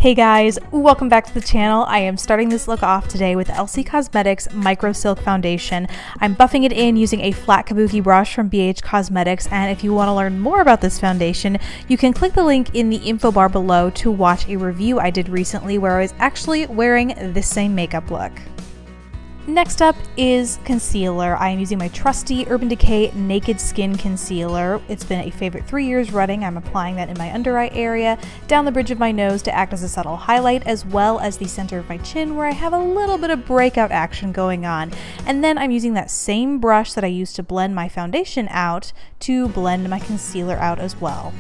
Hey guys, welcome back to the channel. I am starting this look off today with Elcie Cosmetics Micro Silk Foundation. I'm buffing it in using a flat kabuki brush from BH Cosmetics, and if you want to learn more about this foundation, you can click the link in the info bar below to watch a review I did recently where I was actually wearing this same makeup look. Next up is concealer. I am using my trusty Urban Decay Naked Skin Concealer. It's been a favorite 3 years running. I'm applying that in my under eye area, down the bridge of my nose to act as a subtle highlight, as well as the center of my chin where I have a little bit of breakout action going on. And then I'm using that same brush that I used to blend my foundation out to blend my concealer out as well.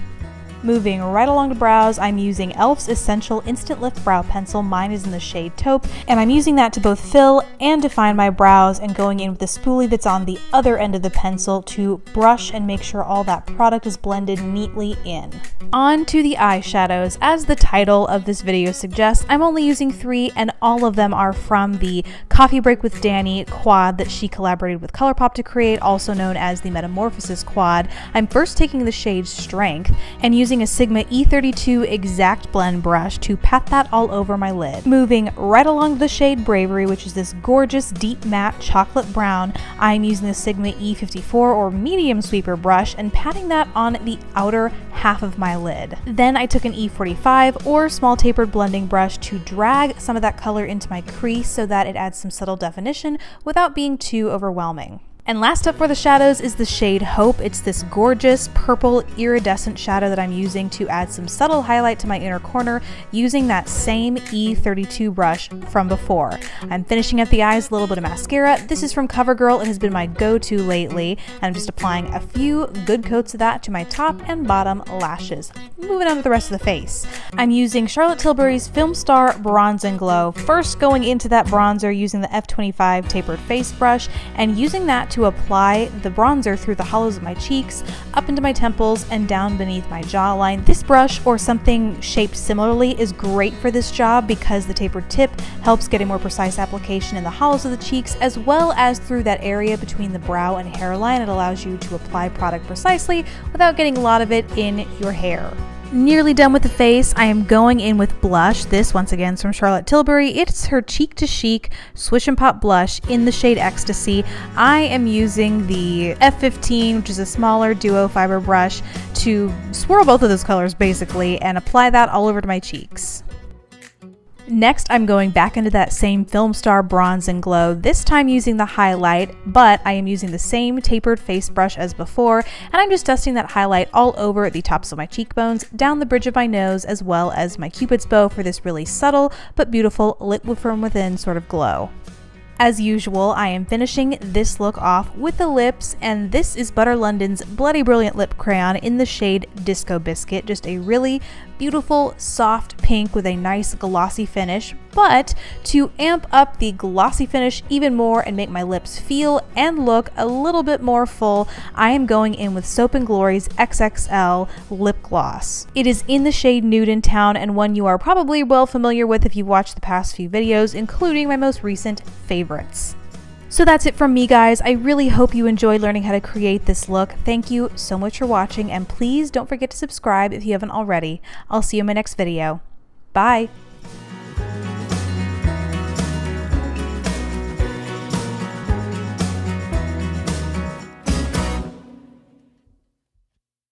Moving right along to brows, I'm using e.l.f.'s Essential Instant Lift Brow Pencil. Mine is in the shade Taupe, and I'm using that to both fill and define my brows and going in with the spoolie that's on the other end of the pencil to brush and make sure all that product is blended neatly in. On to the eyeshadows. As the title of this video suggests, I'm only using 3, and all of them are from the Coffee Break with Dani quad that she collaborated with ColourPop to create, also known as the Metamorphosis quad. I'm first taking the shade Strength and using a Sigma E32 Exact Blend brush to pat that all over my lid. Moving right along the shade Bravery, which is this gorgeous deep matte chocolate brown, I'm using the Sigma E54 or Medium Sweeper brush and patting that on the outer half of my lid. Then I took an E45 or small tapered blending brush to drag some of that color into my crease so that it adds some subtle definition without being too overwhelming. And last up for the shadows is the shade Hope. It's this gorgeous purple iridescent shadow that I'm using to add some subtle highlight to my inner corner using that same E32 brush from before. I'm finishing up the eyes with a little bit of mascara. This is from CoverGirl and has been my go-to lately. And I'm just applying a few good coats of that to my top and bottom lashes. Moving on to the rest of the face. I'm using Charlotte Tilbury's Film Star Bronze and Glow. First going into that bronzer using the F25 tapered face brush and using that to apply the bronzer through the hollows of my cheeks, up into my temples, and down beneath my jawline. This brush or something shaped similarly is great for this job because the tapered tip helps get a more precise application in the hollows of the cheeks as well as through that area between the brow and hairline. It allows you to apply product precisely without getting a lot of it in your hair. Nearly done with the face. I am going in with blush. This once again is from Charlotte Tilbury. It's her Cheek to Chic Swish and Pop blush in the shade Ecstasy. I am using the F15, which is a smaller duo fiber brush, to swirl both of those colors basically and apply that all over to my cheeks. Next, I'm going back into that same Film Star Bronze and Glow, this time using the highlight, but I am using the same tapered face brush as before, and I'm just dusting that highlight all over the tops of my cheekbones, down the bridge of my nose, as well as my Cupid's bow for this really subtle but beautiful lit from within sort of glow. As usual, I am finishing this look off with the lips, and this is Butter London's Bloody Brilliant Lip Crayon in the shade Disco Biscuit. Just a really beautiful, soft pink with a nice glossy finish, but to amp up the glossy finish even more and make my lips feel and look a little bit more full, I am going in with Soap & Glory's XXL Lip Gloss. It is in the shade Nude in Town and one you are probably well familiar with if you've watched the past few videos, including my most recent favorites. So that's it from me, guys. I really hope you enjoyed learning how to create this look. Thank you so much for watching, and please don't forget to subscribe if you haven't already. I'll see you in my next video. Bye!